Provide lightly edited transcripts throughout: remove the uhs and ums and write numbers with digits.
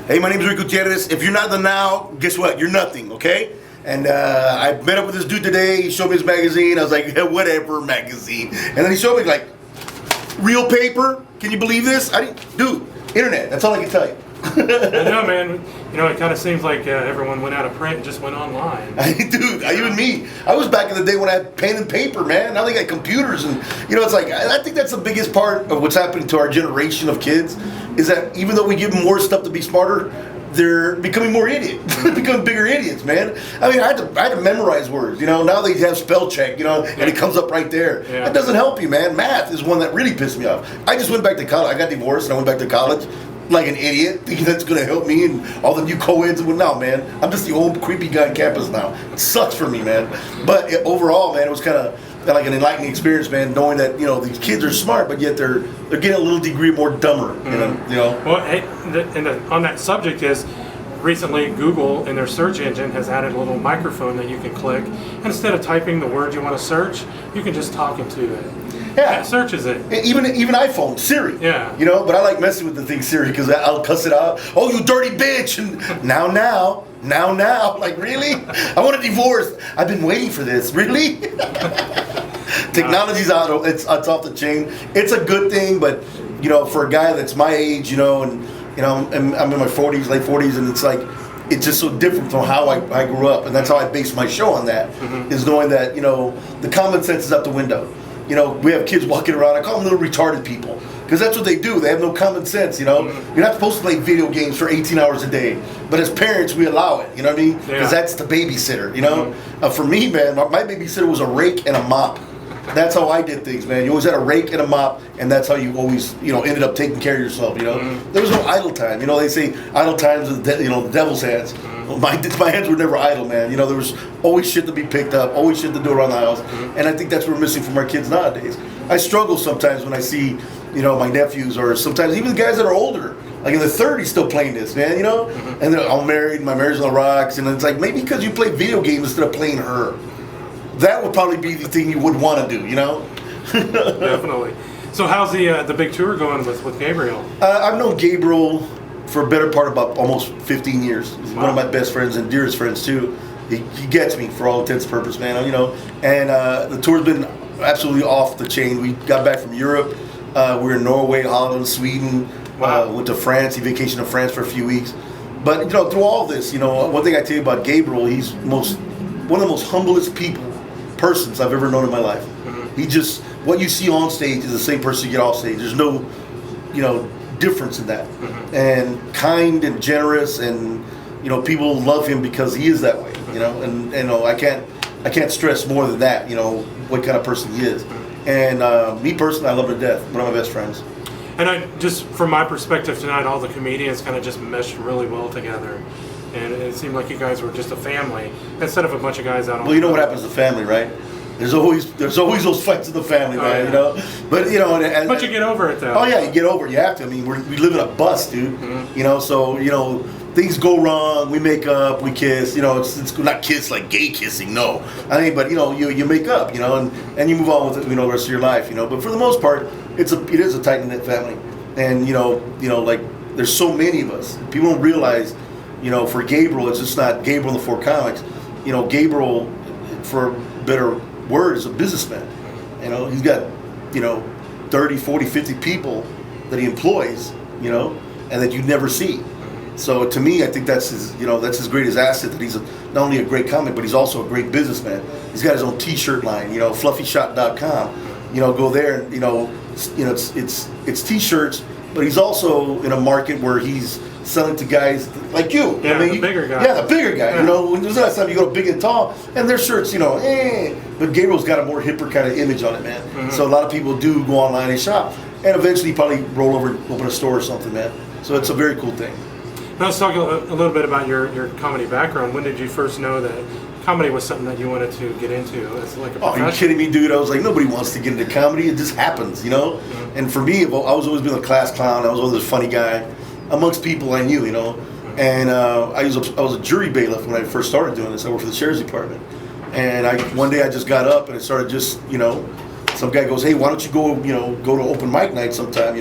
Hey, my name is Gutierrez. If you're not the now, guess what? You're nothing, okay? And I met up with this dude today. He showed me his magazine. I was like, yeah, whatever, magazine. And then he showed me, like, real paper. Can you believe this? Dude, internet. That's all I can tell you. I know, man. You know, it kind of seems like everyone went out of print and just went online. Dude, you and me. I was back in the day when I had pen and paper, man. Now they got computers, and it's like I think that's the biggest part of what's happening to our generation of kids is that even though we give them more stuff to be smarter, they're becoming more idiot. They're becoming bigger idiots, man. I mean, I had to memorize words. Now they have spell check. And it comes up right there. Yeah. That doesn't help you, man. Math is one that really pissed me off. I just went back to college. I got divorced and I went back to college. Like an idiot, thinking that's going to help me and all the new co-eds. Well, no, man. I'm just the old creepy guy on campus now. It sucks for me, man. But overall, man, it was kind of like an enlightening experience, man, knowing that, these kids are smart, but yet they're getting a little degree more dumber, Well, hey, on that subject is, recently Google in their search engine has added a little microphone that you can click. And instead of typing the word you want to search, you can just talk into it. Yeah, it searches it. Even iPhone, Siri. Yeah. But I like messing with the thing Siri because I'll cuss it out. Oh, you dirty bitch! And now. Like, really? I want a divorce. I've been waiting for this. Really? Technology's out. It's off the chain. It's a good thing, but for a guy that's my age, and I'm in my 40s, late 40s, and it's like. It's just so different from how I grew up, and that's how I base my show on that, is knowing that, the common sense is out the window. We have kids walking around, I call them little retarded people, because that's what they do. They have no common sense, You're not supposed to play video games for 18 hours a day, but as parents, we allow it, you know what I mean? Because that's the babysitter, For me, man, my babysitter was a rake and a mop. That's how I did things, man. You always had a rake and a mop, and that's how you always, ended up taking care of yourself, There was no idle time. They say idle times is, the devil's hands. Well, my hands were never idle, man. There was always shit to be picked up, always shit to do around the house, and I think that's what we're missing from our kids nowadays. I struggle sometimes when I see, my nephews, or sometimes even the guys that are older, like in their 30s, still playing this, man, And they're all married, my marriage's on the rocks, and it's like, maybe because you play video games instead of playing her. That would probably be the thing you would want to do, Definitely. So how's the big tour going with Gabriel? I've known Gabriel for a better part of about almost 15 years. He's one of my best friends and dearest friends too. He gets me for all intents and purposes, man. And the tour's been absolutely off the chain. We got back from Europe. We were in Norway, Holland, Sweden. Wow. Went to France. He vacationed in France for a few weeks. But through all this, one thing I tell you about Gabriel, he's one of the most humblest persons I've ever known in my life. He just, what you see on stage is the same person you get off stage. There's no, difference in that. And kind and generous, and people love him because he is that way. And I can't stress more than that. What kind of person he is. And me personally, I love him to death. One of my best friends. And just from my perspective tonight, all the comedians kind of just meshed really well together. And it seemed like you guys were just a family instead of a bunch of guys out on. Well, you know what happens to family, right? There's always those fights in the family, man. Yeah. But But you get over it though. Oh yeah, you get over it. You have to. I mean, we live in a bus, dude. So things go wrong. We make up. We kiss. It's not kiss like gay kissing. No, but you make up. And you move on with it. The rest of your life. But for the most part, it is a tight knit family. And like there's so many of us. People don't realize. For Gabriel, it's just not Gabriel and the Four Comics. Gabriel, for better word, is a businessman. He's got, 30, 40, 50 people that he employs, and that you never see. So to me, I think that's his greatest asset, that he's not only a great comic, but he's also a great businessman. He's got his own t-shirt line, fluffyshot.com. Go there and, it's t-shirts, but he's also in a market where he's selling to guys like you. Yeah, the bigger guy. Yeah, the bigger guy. Yeah. When there's that time you go to Big and Tall, and their shirts, but Gabriel's got a more hipper kind of image on it, man. So a lot of people do go online and shop, and eventually probably roll over and open a store or something, man. So it's a very cool thing. Now let's talk a little bit about your comedy background. When did you first know that comedy was something that you wanted to get into as like a profession? Oh, are you kidding me, dude? I was like, nobody wants to get into comedy. It just happens, And for me, I was always being a class clown. I was always a funny guy amongst people I knew, And I was a jury bailiff when I first started doing this. I worked for the sheriff's department. And one day I just got up and I started just, some guy goes, hey, why don't you go to open mic night sometime,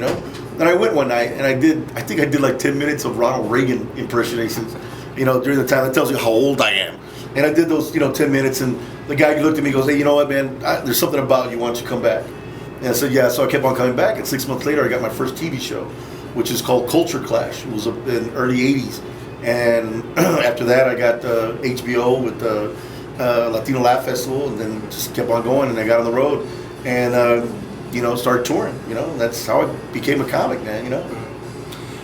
And I went one night, and I think I did like 10 minutes of Ronald Reagan impersonations, during the time. That tells you how old I am. And I did those, 10 minutes, and the guy looked at me and goes, hey, you know what, man, there's something about you. Why don't you come back? And I said, yeah. So I kept on coming back, and 6 months later, I got my first TV show, which is called Culture Clash. It was in early 80s. And after that, I got HBO with the Latino Laugh Festival, and then just kept on going, and I got on the road, and, started touring. That's how I became a comic, man,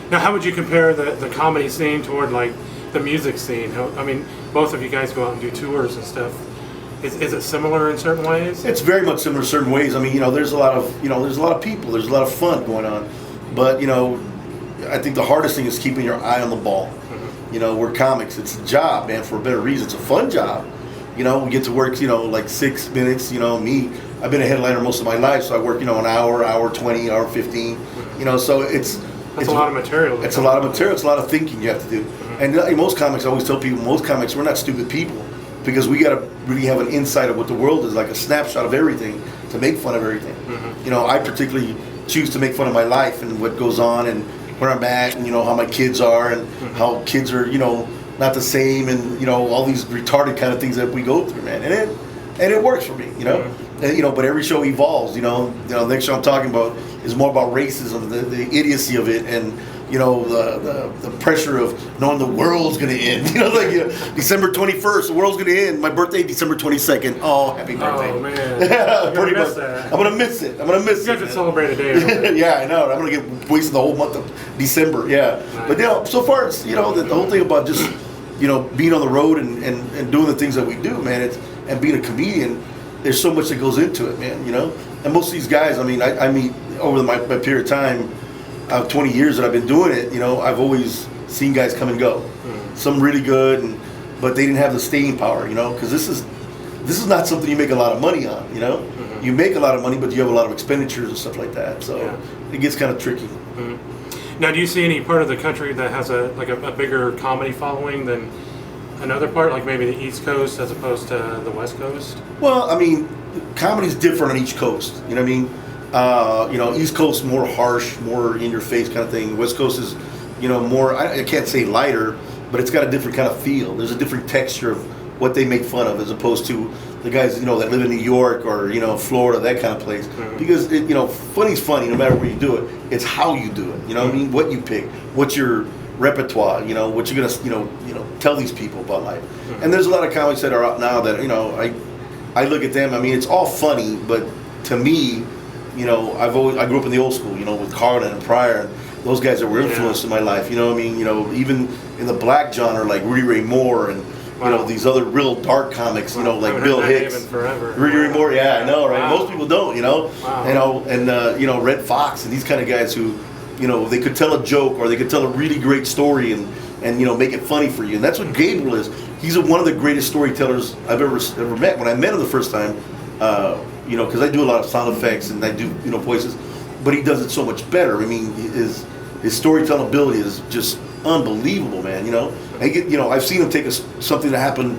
Now, how would you compare the comedy scene toward, like, the music scene? I mean, both of you guys go out and do tours and stuff. Is it similar in certain ways? It's very much similar in certain ways. I mean, there's a lot of people, there's a lot of fun going on, but I think the hardest thing is keeping your eye on the ball. Mm-hmm. We're comics. It's a job, man, for a better reason. It's a fun job. We get to work, like 6 minutes. Me, I've been a headliner most of my life, so I work, an hour 20, hour 15. So it's a lot of material. It's a lot of material. It's a lot of thinking you have to do. Mm-hmm. And most comics, I always tell people, we're not stupid people, because we got to really have an insight of what the world is, like a snapshot of everything, to make fun of everything. Mm-hmm. I particularly choose to make fun of my life and what goes on and where I'm at, and how my kids are, and mm-hmm. how kids are, not the same, and all these retarded kind of things that we go through, man. And it works for me, Mm-hmm. And, but every show evolves. The next show I'm talking about is more about racism, the idiocy of it, and the pressure of knowing the world's gonna end. December 21st, the world's gonna end. My birthday, December 22nd. Oh, happy birthday! Oh man, pretty much. I'm gonna miss it. You have to celebrate a day. Yeah, I know. I'm gonna get wasted the whole month of December. Yeah, nice. But so far it's the whole thing about just being on the road and doing the things that we do, man. And being a comedian. There's so much that goes into it, man. And most of these guys, I mean, over my period of time. 20 years that I've been doing it, I've always seen guys come and go. Mm-hmm. Some really good, but they didn't have the staying power, because this is not something you make a lot of money on, Mm-hmm. You make a lot of money, but you have a lot of expenditures and stuff like that, so it gets kind of tricky. Mm-hmm. Now, do you see any part of the country that has a bigger comedy following than another part, like maybe the East Coast as opposed to the West Coast? Well, I mean, comedy's different on each coast, you know what I mean? East Coast more harsh, more in your face kind of thing. West Coast is, more, I can't say lighter, but it's got a different kind of feel. There's a different texture of what they make fun of, as opposed to the guys, that live in New York or, Florida, that kind of place. Mm-hmm. Because, funny's funny no matter where you do it. It's how you do it, what I mean? What you pick, what's your repertoire, what you're gonna, tell these people about life. Mm-hmm. And there's a lot of comics that are out now that, I look at them, I mean, it's all funny, but to me, I grew up in the old school, with Carlin and Pryor, and those guys that were influenced in my life. Even in the black genre, like Rudy Ray Moore and these other real dark comics, like Bill Hicks, Rudy Ray Moore. Yeah, I know, right? Wow. Most people don't, Wow. And Red Fox and these kind of guys who, they could tell a joke or they could tell a really great story and make it funny for you. And that's what Gabriel is. He's one of the greatest storytellers I've ever met. When I met him the first time. Because I do a lot of sound effects and I do, voices, but he does it so much better. I mean, his storytelling ability is just unbelievable, man. I've seen him take something that happened,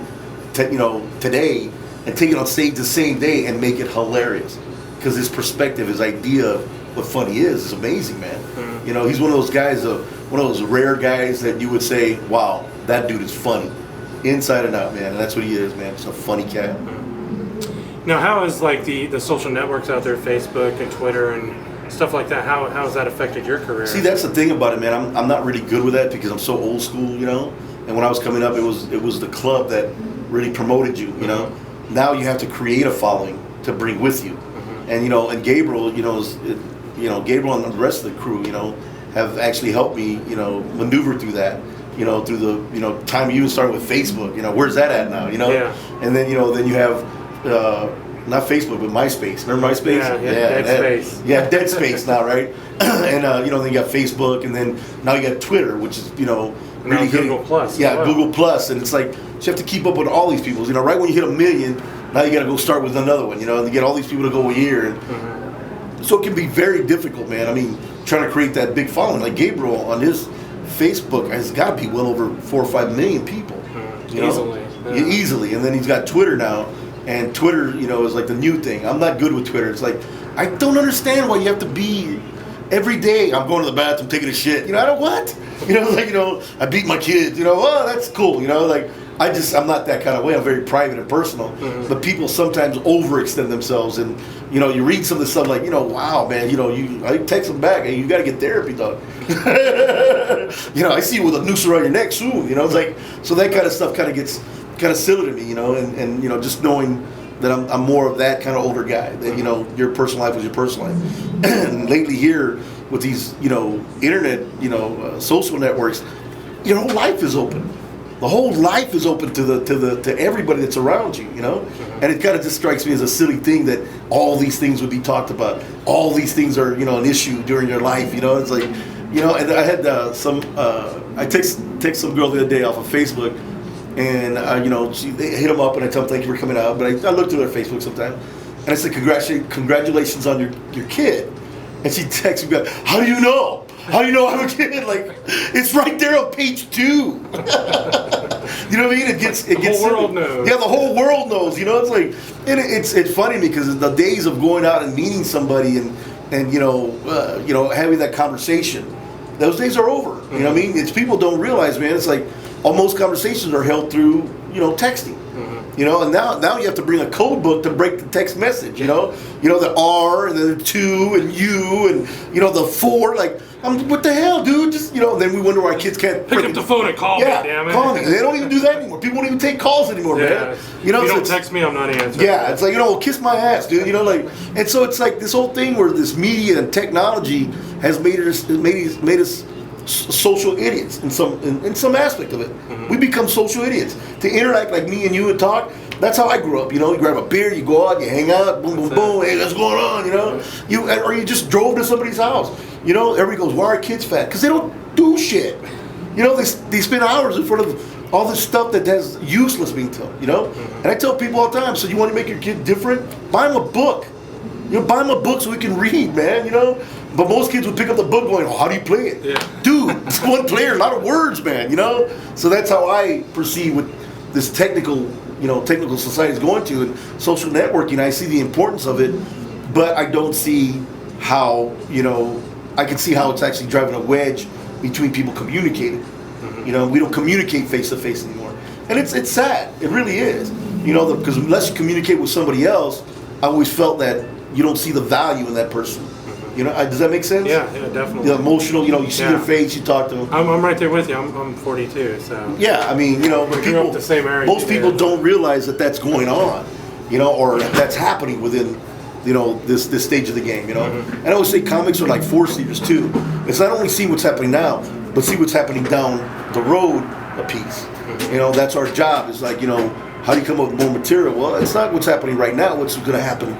today, and take it on stage the same day and make it hilarious. Because his perspective, his idea of what funny is amazing, man. Mm-hmm. He's one of those guys, one of those rare guys that you would say, wow, that dude is funny, inside and out, man. And that's what he is, man. He's a funny cat. Mm-hmm. Now, how is like the social networks out there, Facebook and Twitter and stuff like that? How has that affected your career? See, that's the thing about it, man. I'm not really good with that because I'm so old school, And when I was coming up, it was the club that really promoted you, Mm-hmm. Now you have to create a following to bring with you, mm-hmm. And Gabriel, Gabriel and the rest of the crew, have actually helped me, maneuver through that. Through the time you even started with Facebook, where's that at now, Yeah. And then then you have. Not Facebook, but MySpace. Remember MySpace? Yeah, Dead Space. Yeah, Dead Space now, right? And then you got Facebook, and then now you got Twitter, which is really Google Plus. Yeah, well. Google Plus, and it's like you have to keep up with all these people. Right when you hit 1 million, now you got to go start with another one. And you get all these people to go a year, and mm-hmm. So it can be very difficult, man. I mean, trying to create that big following. Like Gabriel on his Facebook has got to be well over 4 or 5 million people. Easily. Yeah, easily, and then he's got Twitter now. And Twitter, is like the new thing. I'm not good with Twitter. It's like, I don't understand why you have to be, every day I'm going to the bathroom taking a shit. You know, I don't what? You know, like, you know, I beat my kids. You know, oh, that's cool. You know, like I'm not that kind of way. I'm very private and personal. But people sometimes overextend themselves, and you know, you read some of the stuff like, you know, wow, man, you know, I text them back, hey, you got to get therapy, dog. You know, I see you with a noose around your neck soon. You know, it's like, so that kind of stuff kind of gets kind of silly to me. You know, and you know, just knowing that I'm more of that kind of older guy. That, you know, your personal life is your personal life. And lately here with these, you know, internet, you know, social networks, your whole life is open. The whole life is open to everybody that's around you, you know? And it kind of just strikes me as a silly thing that all these things would be talked about. All these things are, you know, an issue during your life, you know? It's like, you know, and I had I text some girl the other day off of Facebook, and, you know, they hit them up, and I tell them thank you for coming out, but I look through their Facebook sometime, and I said, congratulations on your kid. And she texts me back, how do you know? How do you know I have a kid? Like, it's right there on page 2. You know what I mean? The whole world knows. Yeah, the whole world knows. You know, it's like, and it's funny because the days of going out and meeting somebody and you know having that conversation, those days are over. You know what I mean? It's people don't realize, man. It's like most conversations are held through, you know, texting. You know, and now you have to bring a code book to break the text message. You know the R and the 2 and U and you know the 4. Like, what the hell, dude? Just, you know. Then we wonder why kids can't pick up the phone and call me. Damn it! Call me. They don't even do that anymore. People won't even take calls anymore, man. You know, if you don't text me, I'm not answering. Yeah, it's like, you know, kiss my ass, dude. You know, like, and so it's like this whole thing where this media and technology has made us social idiots in some aspect of it. We become social idiots to interact like me and you and talk. That's how I grew up. You know, you grab a beer, you go out, you hang out, boom, boom, boom. Hey, what's going on? You know, or you just drove to somebody's house. You know, everybody goes, why are kids fat? Because they don't do shit. You know, they spend hours in front of all this stuff that has useless being told. You know, and I tell people all the time. So you want to make your kid different? Buy them a book. You know, buy them a book so we can read, man. You know. But most kids would pick up the book going, oh, how do you play it? Yeah. Dude, it's one player, a lot of words, man, you know? So that's how I perceive what this technical society is going to. And social networking, I see the importance of it, but I don't see how, you know, I can see how it's actually driving a wedge between people communicating. You know, we don't communicate face-to-face anymore. And it's sad. It really is. You know, because unless you communicate with somebody else, I always felt that you don't see the value in that person. You know, does that make sense? Yeah, definitely. The emotional, you know, you see their face, you talk to them. I'm right there with you. I'm 42, so. Yeah, I mean, you know, but grew up the same area. Most people don't realize that that's going on, you know, or that's happening within, you know, this stage of the game, you know. And I always say comics are like force leaders too. It's not only see what's happening now, but see what's happening down the road a piece. You know, that's our job. It's like, you know, how do you come up with more material? Well, it's not what's happening right now. What's going to happen,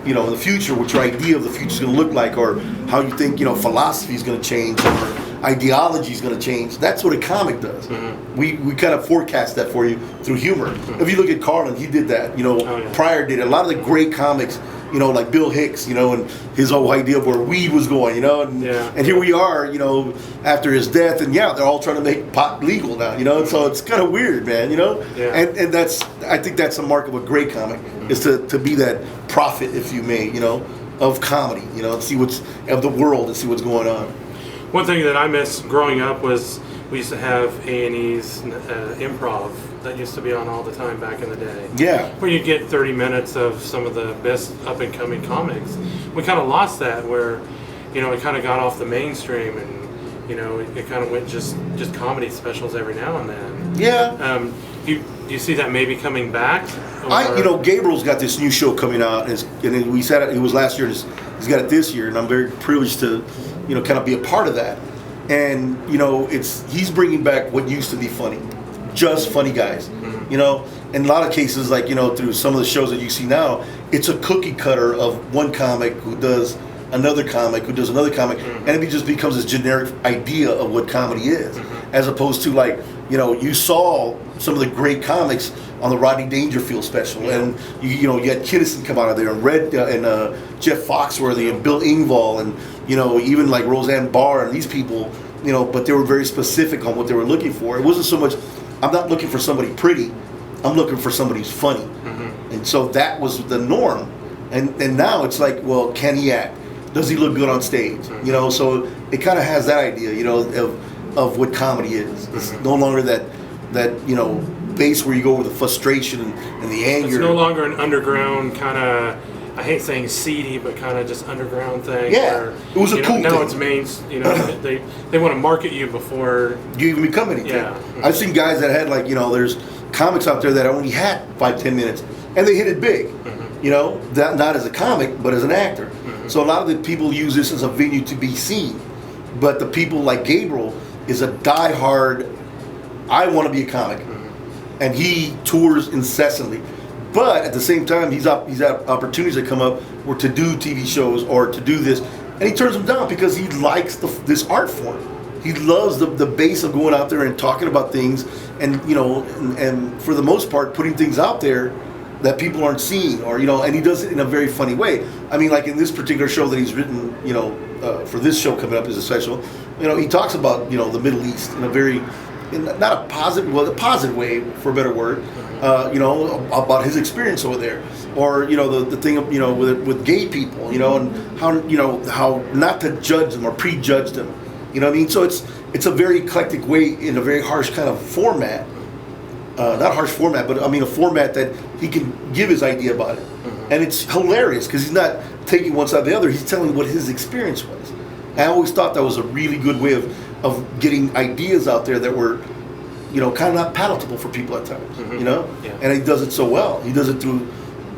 you know, in the future, what your idea of the future is going to look like, or how you think, you know, philosophy is going to change, or ideology is going to change. That's what a comic does. We kind of forecast that for you through humor. If you look at Carlin, he did that. You know, Pryor did it. A lot of the great comics, you know, like Bill Hicks, you know, and his whole idea of where weed was going, you know, and here we are, you know, after his death, and they're all trying to make pot legal now, you know, and so it's kind of weird, man, you know, and that's, I think that's a mark of a great comic, is to be that prophet, if you may, you know, of comedy, you know, see what's of the world and see what's going on. One thing that I miss growing up was we used to have A&E's improv that used to be on all the time back in the day. Yeah. Where you get 30 minutes of some of the best up-and-coming comics. We kind of lost that where, you know, it kind of got off the mainstream, and, you know, it kind of went just comedy specials every now and then. Yeah. Do you see that maybe coming back? You know, Gabriel's got this new show coming out, and we said it was last year, he's got it this year, and I'm very privileged to, you know, kind of be a part of that. And, you know, he's bringing back what used to be funny. Just funny guys, you know. In a lot of cases, like, you know, through some of the shows that you see now, it's a cookie cutter of one comic who does another comic who does another comic, and it just becomes this generic idea of what comedy is, as opposed to, like, you know, you saw some of the great comics on the Rodney Dangerfield special, and you know, you had Kinnison come out of there, and Jeff Foxworthy and Bill Engvall, and, you know, even like Roseanne Barr and these people, you know, but they were very specific on what they were looking for. It wasn't so much, I'm not looking for somebody pretty, I'm looking for somebody who's funny. And so that was the norm. And now it's like, well, can he act? does he look good on stage? You know, so it kind of has that idea, you know, of what comedy is. It's no longer that you know, base where you go with the frustration and the anger. It's no longer an underground kind of, I hate saying seedy, but kind of just underground thing. Yeah, where, it was a cool now thing. It's main, you know, they want to market you before you even become anything. Yeah. I've seen guys that had, like, you know, there's comics out there that only had 5-10 minutes, and they hit it big. You know, that not as a comic, but as an actor. So a lot of the people use this as a venue to be seen. But the people like Gabriel is a diehard, I want to be a comic. And he tours incessantly. But at the same time, he's had opportunities that come up where to do TV shows or to do this. And he turns them down because he likes this art form. He loves the base of going out there and talking about things and, you know, and for the most part, putting things out there that people aren't seeing, or, you know, and he does it in a very funny way. I mean, like in this particular show that he's written, you know, for this show coming up as a special, you know, he talks about, you know, the Middle East in a very, not a positive, well, a positive way, for a better word, you know, about his experience over there, or, you know, the thing of, you know, with gay people, you know, and how, you know, how not to judge them or prejudge them, you know what I mean? So it's a very eclectic way in a very harsh kind of format. Not harsh format, but I mean a format that he can give his idea about it. And it's hilarious because he's not taking one side or the other, he's telling what his experience was. And I always thought that was a really good way of getting ideas out there that were, you know, kind of not palatable for people at times, you know? Yeah. And he does it so well. He does it through,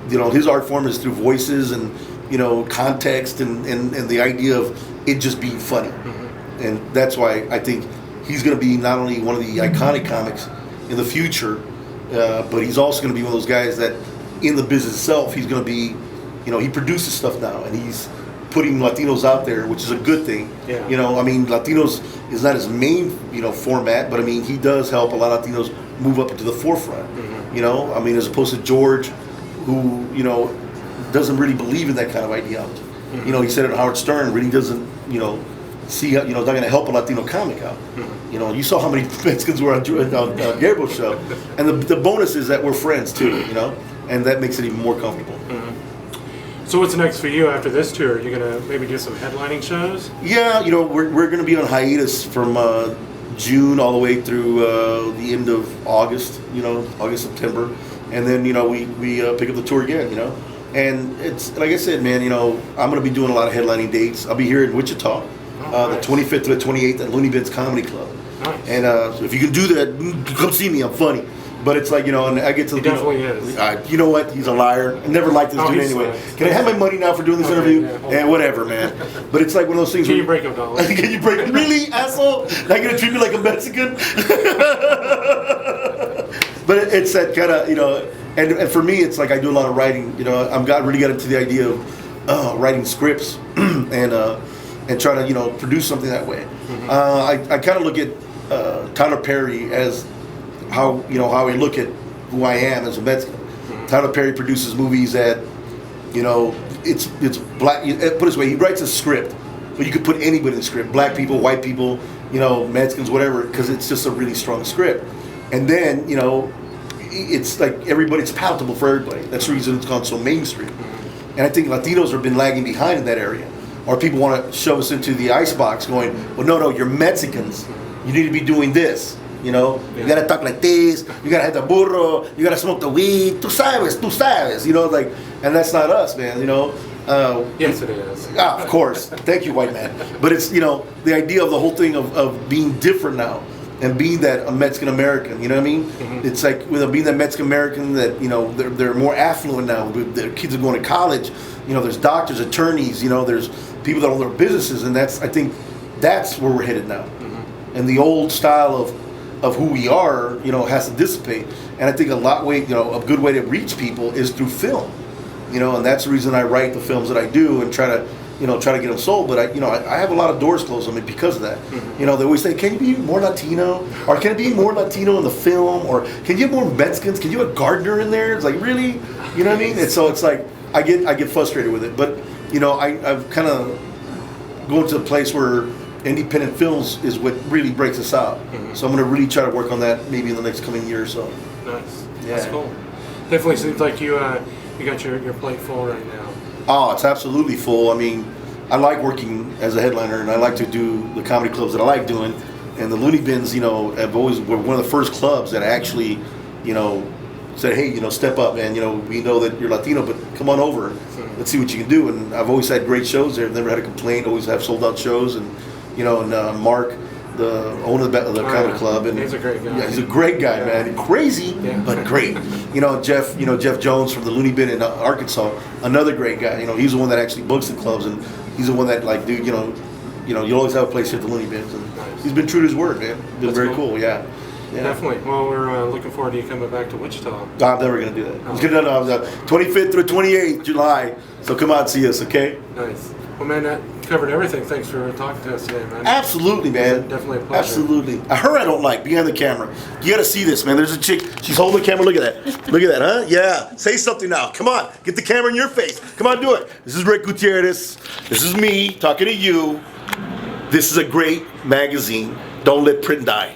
you know, his art form is through voices and, you know, context and the idea of it just being funny. And that's why I think he's going to be not only one of the iconic comics in the future, but he's also going to be one of those guys that in the business itself, he's going to be, you know, he produces stuff now and he's putting Latinos out there, which is a good thing. Yeah. You know, I mean, Latinos is not his main, you know, format, but I mean, he does help a lot of Latinos move up into the forefront. You know, I mean, as opposed to George, who, you know, doesn't really believe in that kind of ideology. You know, he said it, Howard Stern really doesn't, you know, see, you know, they're going to help a Latino comic out. You know, you saw how many Mexicans were on Gabriel's show. And the bonus is that we're friends too, you know, and that makes it even more comfortable. So what's next for you after this tour? You're going to maybe do some headlining shows? Yeah, you know, we're going to be on hiatus from June all the way through the end of August, you know, August, September. And then, you know, we pick up the tour again, you know. And it's, like I said, man, you know, I'm going to be doing a lot of headlining dates. I'll be here in Wichita. Nice. The 25th to the 28th at Looney Bin's Comedy Club. Nice. And if you can do that, come see me. I'm funny. But it's like, you know, and I get to... He definitely is. You know what? He's a liar. I never liked this dude anyway. Can I have my money now for doing this interview? Yeah, whatever, man. But it's like one of those things... Can you break him, dollars? Can you break him? Really, asshole? Now you're going to treat me like a Mexican? But it's that kind of, you know... And for me, it's like I do a lot of writing. You know, really got into the idea of writing scripts and trying to, you know, produce something that way. I kind of look at Tyler Perry as how I look at who I am as a Mexican. Tyler Perry produces movies that, you know, it's black. Put it this way, he writes a script, but you could put anybody in the script: black people, white people, you know, Mexicans, whatever, because it's just a really strong script. And then, you know, it's like it's palatable for everybody. That's the reason it's gone so mainstream. And I think Latinos have been lagging behind in that area. Or people want to shove us into the icebox going, well, no, you're Mexicans. You need to be doing this. You know, you got to talk like this. You got to have the burro. You got to smoke the weed. Tú sabes. You know, like, and that's not us, man, you know. Yes, it is. Of course. Thank you, white man. But it's, you know, the idea of the whole thing of being different now and being that a Mexican American, you know what I mean? It's like, you know, being that Mexican American that, you know, they're more affluent now. Their kids are going to college. You know, there's doctors, attorneys, you know, there's people that own their businesses, and I think that's where we're headed now. And the old style of who we are, you know, has to dissipate. And I think a good way to reach people is through film. You know, and that's the reason I write the films that I do and try to get them sold. But I have a lot of doors closed on me because of that. You know, they always say, can you be more Latino? Or can it be more Latino in the film? Or can you have more Mexicans? Can you have a gardener in there? It's like, really? You know what I mean? And so it's like, I get frustrated with it. But, you know, I've kind of gone to a place where independent films is what really breaks us out. So I'm going to really try to work on that maybe in the next coming year or so. Nice. Yeah. That's cool. Definitely seems like you got your plate full right now. Oh, it's absolutely full. I mean, I like working as a headliner, and I like to do the comedy clubs that I like doing. And the Looney Bins, have always were one of the first clubs that actually, said, hey, step up, man. We know that you're Latino, but come on over. Let's see what you can do. And I've always had great shows there. I've never had a complaint. Always have sold out shows. And Mark, the owner of the comedy club, and he's a great guy. Yeah, he's a great guy, man. Crazy, but great. Jeff Jones from the Looney Bin in Arkansas, another great guy. He's the one that actually books the clubs, and he's the one that you always have a place here at the Looney Bins, and he's been true to his word, man. Been That's very cool. Yeah. Definitely. Well, we're looking forward to you coming back to Wichita. I'm never gonna do that. It's gonna be on the 25th through 28th July. So come out and see us, okay? Nice. Well, man, that covered everything. Thanks for talking to us today, man. Absolutely, man. Definitely a pleasure. Absolutely. Her I don't like behind the camera. You gotta see this, man. There's a chick. She's holding the camera. Look at that. Look at that, huh? Yeah. Say something now. Come on. Get the camera in your face. Come on, do it. This is Rick Gutierrez. This is me talking to you. This is a great magazine. Don't let print die.